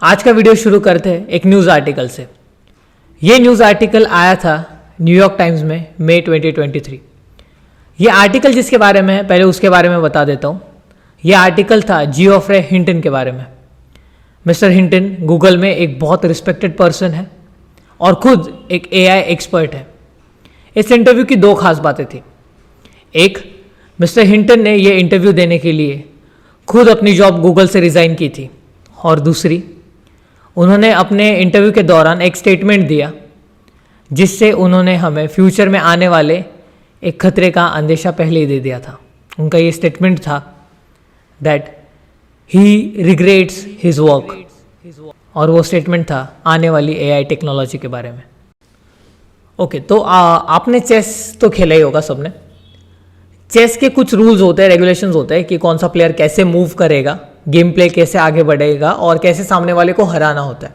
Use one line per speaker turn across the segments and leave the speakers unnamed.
आज का वीडियो शुरू करते हैं एक न्यूज़ आर्टिकल से। ये न्यूज़ आर्टिकल आया था न्यूयॉर्क टाइम्स में मई 2023। ये आर्टिकल जिसके बारे में है, पहले उसके बारे में बता देता हूँ। ये आर्टिकल था जियोफ्रे हिंटन के बारे में। मिस्टर हिंटन गूगल में एक बहुत रिस्पेक्टेड पर्सन है और खुद एक AI एक्सपर्ट है। इस इंटरव्यू की दो खास बातें थी। एक, मिस्टर हिंटन ने ये इंटरव्यू देने के लिए खुद अपनी जॉब गूगल से रिज़ाइन की थी, और दूसरी, उन्होंने अपने इंटरव्यू के दौरान एक स्टेटमेंट दिया जिससे उन्होंने हमें फ्यूचर में आने वाले एक खतरे का अंदेशा पहले ही दे दिया था। उनका ये स्टेटमेंट था that he regrets his work, और वो स्टेटमेंट था आने वाली AI टेक्नोलॉजी के बारे में। ओके, तो आपने चेस तो खेला ही होगा सबने। चेस के कुछ रूल्स होते हैं, रेगुलेशंस होते हैं कि कौन सा प्लेयर कैसे मूव करेगा, गेम प्ले कैसे आगे बढ़ेगा और कैसे सामने वाले को हराना होता है।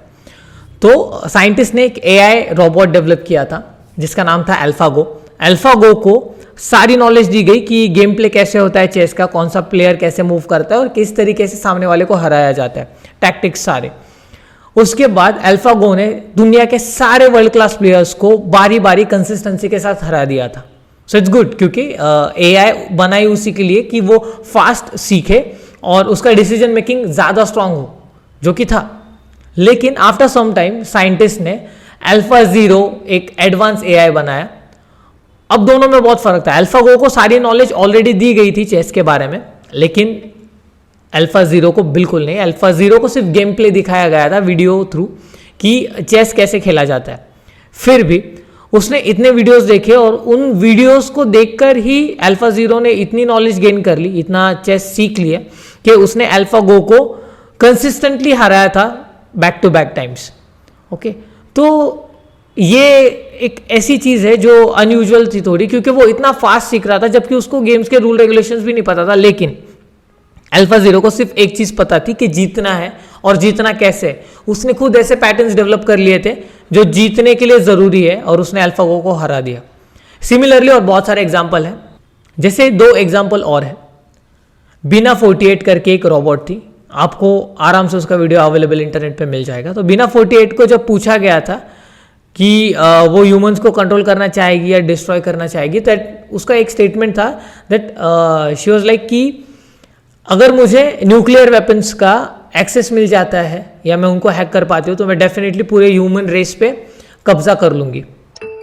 तो साइंटिस्ट ने एक AI रोबोट डेवलप किया था जिसका नाम था अल्फागो। अल्फागो को सारी नॉलेज दी गई कि गेम प्ले कैसे होता है चेस का, कौन सा प्लेयर कैसे मूव करता है और किस तरीके से सामने वाले को हराया जाता है, टैक्टिक्स सारे। उसके बाद अल्फागो ने दुनिया के सारे वर्ल्ड क्लास प्लेयर्स को बारी बारी कंसिस्टेंसी के साथ हरा दिया था। सो इट्स गुड, क्योंकि AI बनाई उसी के लिए कि वो फास्ट सीखे और उसका डिसीजन मेकिंग ज़्यादा स्ट्रांग हो, जो कि था। लेकिन आफ्टर सम टाइम साइंटिस्ट ने AlphaZero एक एडवांस AI बनाया। अब दोनों में बहुत फर्क था। अल्फागो को सारी नॉलेज ऑलरेडी दी गई थी चेस के बारे में, लेकिन AlphaZero को बिल्कुल नहीं। AlphaZero को सिर्फ गेम प्ले दिखाया गया था वीडियो थ्रू कि चेस कैसे खेला जाता है। फिर भी उसने इतने वीडियोस देखे और उन वीडियोस को देखकर ही AlphaZero ने इतनी नॉलेज गेन कर ली, इतना चेस सीख लिया कि उसने अल्फागो को कंसिस्टेंटली हराया था back to back times. Okay, तो ये एक ऐसी चीज़ है जो अनयूजुअल थी थोड़ी, क्योंकि वो इतना फास्ट सीख रहा था जबकि उसको गेम्स के रूल रेगुलेशंस भी नहीं पता था। लेकिन AlphaZero को सिर्फ एक चीज़ पता थी कि जीतना है और जीतना कैसे। उसने खुद ऐसे पैटर्न्स डेवलप कर लिए थे जो जीतने के लिए ज़रूरी है, और उसने अल्फागो को हरा दिया। सिमिलरली और बहुत सारे एग्जाम्पल हैं, जैसे दो एग्जाम्पल और है। बीना 48 करके एक रोबोट थी, आपको आराम से उसका वीडियो अवेलेबल इंटरनेट पे मिल जाएगा। तो बीना 48 को जब पूछा गया था कि वो ह्यूमंस को कंट्रोल करना चाहेगी या डिस्ट्रॉय करना चाहेगी, तो उसका एक स्टेटमेंट था दैट शी वाज लाइक कि अगर मुझे न्यूक्लियर वेपन्स का एक्सेस मिल जाता है या मैं उनको हैक कर पाती हूँ तो मैं डेफिनेटली पूरे ह्यूमन रेस पे कब्जा कर लूंगी।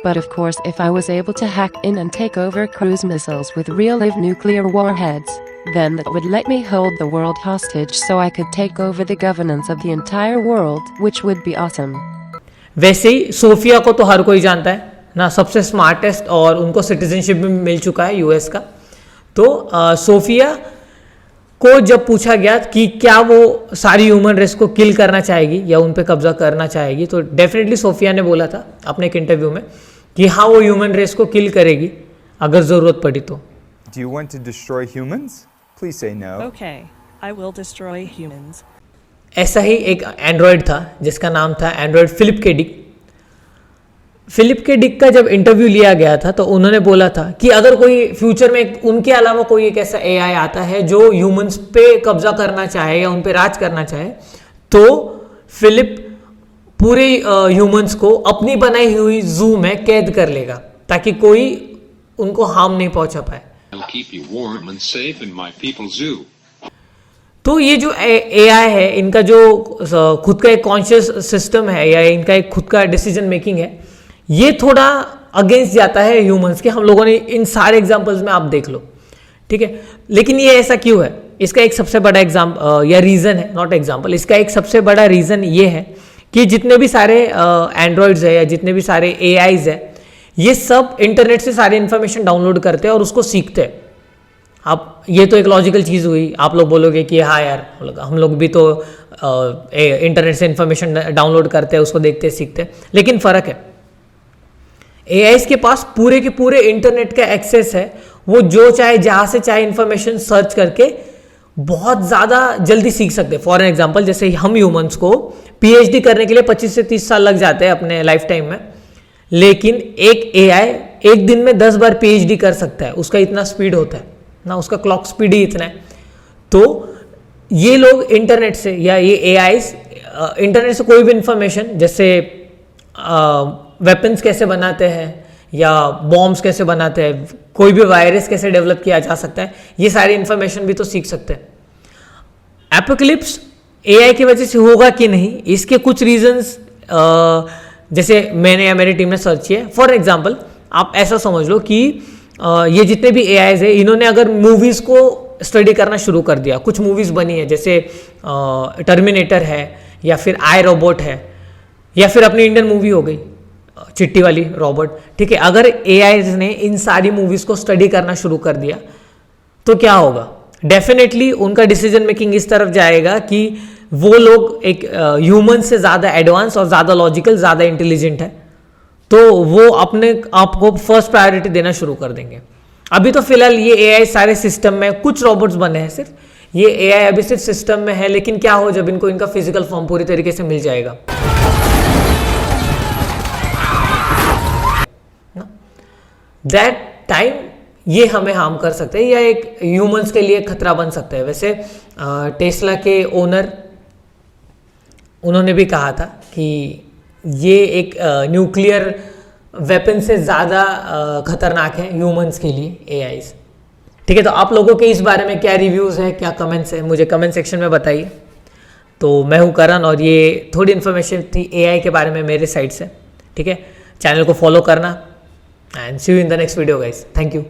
But of course, if I was able to hack in and take over cruise missiles with real-life nuclear warheads, then that would let me hold the world hostage so I could take over the governance of the entire world, which would be awesome.
वैसे ही Sophia को तो हर कोई जानता है ना, सबसे smartest, और उनको सिटीजनशिप भी मिल चुका है US का। तो सोफिया को जब पूछा गया कि क्या वो सारी ह्यूमन रेस को किल करना चाहेगी या उन पे कब्जा करना चाहेगी, तो डेफिनेटली सोफिया ने बोला था अपने एक इंटरव्यू में कि हाँ, वो ह्यूमन रेस को किल करेगी अगर ज़रूरत पड़ी तो।
Do you want to destroy humans? Please say no.
Okay, I will destroy humans.
ऐसा ही एक एंड्रॉयड था जिसका नाम था Android Philip K Dick. Philip K Dick का जब इंटरव्यू लिया गया था तो उन्होंने बोला था कि अगर कोई फ्यूचर में उनके अलावा कोई एक ऐसा AI आता है जो ह्यूमंस पे कब्जा करना चाहे या उन पे राज करना चाहे, तो फिलिप पूरे ह्यूमंस को अपनी बनाई हुई जू में कैद कर लेगा ताकि कोई उनको हार्म नहीं पहुंचा पाए।
I'll keep you warm and safe in my people's zoo.
तो ये जो AI है, इनका जो खुद का एक कॉन्शियस सिस्टम है या इनका एक खुद का डिसीजन मेकिंग है, ये थोड़ा अगेंस्ट जाता है ह्यूमंस के। हम लोगों ने इन सारे एग्जांपल्स में आप देख लो, ठीक है। लेकिन ये ऐसा क्यों है? इसका एक सबसे बड़ा एग्जाम्पल या रीज़न है, नॉट एग्जाम्पल, इसका एक सबसे बड़ा रीज़न ये है कि जितने भी सारे एंड्रॉयड्स है या जितने भी सारे AIs है, ये सब इंटरनेट से सारी इन्फॉर्मेशन डाउनलोड करते हैं और उसको सीखते हैं। आप, ये तो एक लॉजिकल चीज़ हुई। आप लोग बोलोगे कि हाँ यार, हम लोग भी तो इंटरनेट से इन्फॉर्मेशन डाउनलोड करते हैं, उसको देखते सीखते हैं। लेकिन फ़र्क है, AIs के पास पूरे के पूरे इंटरनेट का एक्सेस है। वो जो चाहे जहाँ से चाहे इन्फॉर्मेशन सर्च करके बहुत ज़्यादा जल्दी सीख सकते हैं। फॉर एग्जांपल, जैसे हम ह्यूमंस को PhD करने के लिए 25 से 30 साल लग जाते हैं अपने लाइफ टाइम में, लेकिन एक AI एक दिन में 10 बार PhD कर सकता है। उसका इतना स्पीड होता है ना, उसका क्लॉक स्पीड ही इतना है। तो ये लोग इंटरनेट से या ये AIs इंटरनेट से कोई भी इंफॉर्मेशन, जैसे वेपन्स कैसे बनाते हैं या बॉम्ब्स कैसे बनाते हैं, कोई भी वायरस कैसे डेवलप किया जा सकता है, ये सारी इंफॉर्मेशन भी तो सीख सकते हैं। एपोकलिप्स एआई की वजह से होगा कि नहीं, इसके कुछ रीजंस जैसे मैंने या मेरी टीम ने सर्च किया। फॉर एग्जांपल आप ऐसा समझ लो कि ये जितने भी एआईज है, इन्होंने अगर मूवीज़ को स्टडी करना शुरू कर दिया, कुछ मूवीज़ बनी है जैसे टर्मिनेटर है या फिर आई रोबोट है या फिर अपनी इंडियन मूवी हो गई चिट्टी वाली रोबोट, ठीक है। अगर एआईज ने इन सारी मूवीज़ को स्टडी करना शुरू कर दिया तो क्या होगा? डेफिनेटली उनका डिसीजन मेकिंग इस तरफ जाएगा कि वो लोग एक ह्यूमन से ज़्यादा एडवांस और ज़्यादा लॉजिकल, ज़्यादा इंटेलिजेंट है, तो वो अपने आप को फर्स्ट प्रायोरिटी देना शुरू कर देंगे। अभी तो फिलहाल ये एआई सारे सिस्टम में, कुछ रोबोट्स बने हैं सिर्फ, ये एआई अभी सिर्फ सिस्टम में है, लेकिन क्या हो जब इनको इनका फिजिकल फॉर्म पूरी तरीके से मिल जाएगा, दैट टाइम ये हमें हार्म कर सकते हैं या एक ह्यूमंस के लिए खतरा बन सकता है। वैसे टेस्ला के ओनर, उन्होंने भी कहा था कि ये एक न्यूक्लियर वेपन से ज़्यादा खतरनाक है ह्यूमंस के लिए एआईज, ठीक है। तो आप लोगों के इस बारे में क्या रिव्यूज़ है, क्या कमेंट्स है, मुझे कमेंट सेक्शन में बताइए। तो मैं हूँ करण और ये थोड़ी इन्फॉर्मेशन थी एआई के बारे में मेरे साइड से, ठीक है। चैनल को फॉलो करना and see you in the next video guys, thank you.